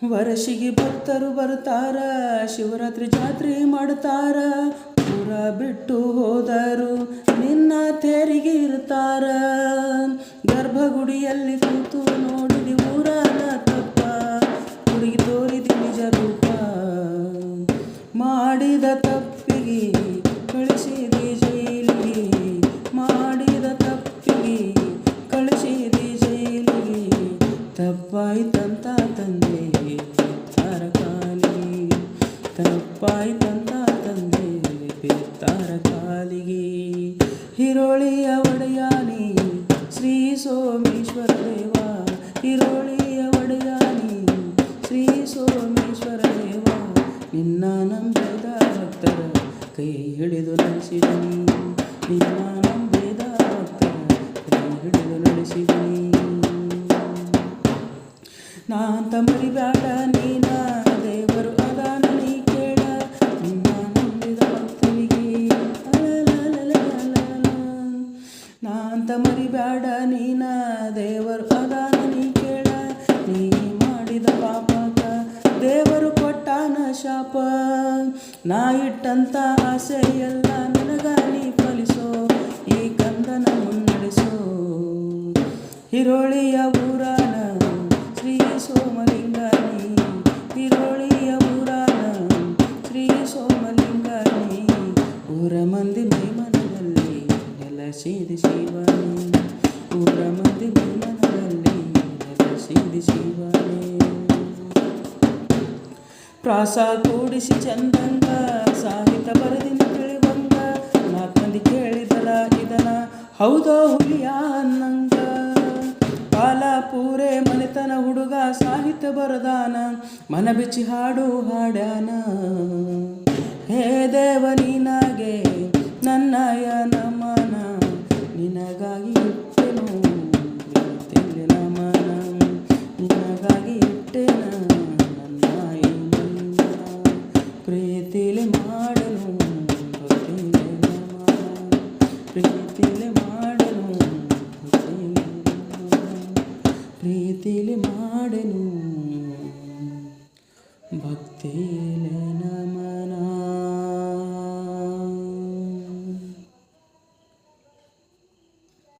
ವರ್ಷಿಗೆ ಭಕ್ತರು ಬರ್ತಾರ, ಶಿವರಾತ್ರಿ ಜಾತ್ರೆ ಮಾಡ್ತಾರ. ಊರ ಬಿಟ್ಟು ಹೋದರು ನಿನ್ನ ತೇರಿಗೆ ಇರ್ತಾರ. ಗರ್ಭಗುಡಿಯಲ್ಲಿ ಕೂತು ನೋಡಿದಿ ಊರಾನ ತಪ್ಪ, ಹುಡುಗಿ ತೋರಿದಿ ನಿಜ ರೂಪ. ಮಾಡಿದ ತಪ್ಪಿಗೆ ಕಳಿಸಿದಿ ಜೈಲಿಗೆ, ಮಾಡಿದ ತಪ್ಪಿಗೆ ಕಳಿಸಿದಿ ಜೈಲಿಗೆ. ತಪ್ಪಾಯ್ತಂತ ತಂದೆ ಬಿತ್ತಾರ ಕಾಲಿಗೆ, ತಪ್ಪಾಯ್ತಂತ ತಂದೆ ಬಿತ್ತಾರ ಕಾಲಿಗೆ. ಹಿರೋಳಿಯ ಒಡೆಯಾನಿ ಶ್ರೀ ಸೋಮೇಶ್ವರ ದೇವ, ಹಿರೋಳಿಯ ಒಡೆಯಾನಿ ಶ್ರೀ ಸೋಮೇಶ್ವರ ದೇವ. ನಿನ್ನ ನಂಬಿದ ಭಕ್ತರ ಕೈ ಹಿಡಿದು ನಡೆಸಿದನಿ, ನಿನ್ನ ನಂಬಿದ ಭಕ್ತರ ಕೈ ಹಿಡಿದು ನಡೆಸಿದನಿ. ನಾಂತ ಮರಿಬ್ಯಾಡ ನೀನ ದೇವರು ಅದಾನ ನೀ ಕೇಳ, ನಿನ್ನ ನಂಬಿದ ಭಕ್ತರಿಗೆ ನಾಂತ ಮರಿಬ್ಯಾಡ ನೀನ ದೇವರು ಅದಾನ ನೀ ಕೇಳ. ನೀ ಮಾಡಿದ ಪಾಪಕ ದೇವರು ಕೊಟ್ಟಾನ ಶಾಪ. ನಾ ಇಟ್ಟಂತ ಆಸೆ ಎಲ್ಲ ನನಗ ನೀ ಫಲಿಸೋ, ಈ ಕಂದನ ಮುನ್ನಡೆಸೋ. ಹಿರೋಳಿಯ ಊರಾನ ಶ್ರೀ ಸೋಮಲಿಂಗನಿ, ಹಿರೋಳಿಯ ಊರಾನ ಶ್ರೀ ಸೋಮಲಿಂಗನಿ. ಊರ ಮಂದಿ ಮೈಮನದಲ್ಲಿ ನೆಲೆಸಿದ ಶಿವನೇ, ಊರ ಮಂದಿ ಮೈಮನದಲ್ಲಿ ನೆಲೆಸಿದ ಶಿವನೇ. ಪ್ರಾಸ ಕೂಡಿಸಿ ಚಂದಂಗ ಸಾಹಿತ್ಯ ಬರೆದಿನ ತಿಳಿವಂಗ, ನಾಲ್ಕು ಮಂದಿ ಕೇಳಿದರ ಇದನ ಹೌದೋ ಹುಲಿಯ ಅನ್ನಂಗ. ಕಾಲ ಪೂರೆ ಮನೆತನ ಹುಡುಗ ಸಾಹಿತ್ಯ ಬರದಾನ, ಮನ ಬಿಚ್ಚಿ ಹಾಡು ಹಾಡ್ಯಾನ. ಹೇ ದೇವ ನಿನಗೆ ನನ್ನಯ ನಮನ, ನಿನಗಾಗಿ ಇಟ್ಟೆನು ಪ್ರೀತಿಲಿ ನಮನ, ನಿನಗಾಗಿ ಇಟ್ಟೆನ ನನ್ನ ಈ ಮನ. ಪ್ರೀತಿಲಿ ಮಾಡನು ಭಕ್ತಿಲಿ ನಮನ, ಪ್ರೀತಿಲಿ ಮಾಡನು ಭಕ್ತಿಲಿ ನಮನ, ಪ್ರೀತಿಲಿ ಮಾಡನು ಭಕ್ತಿ.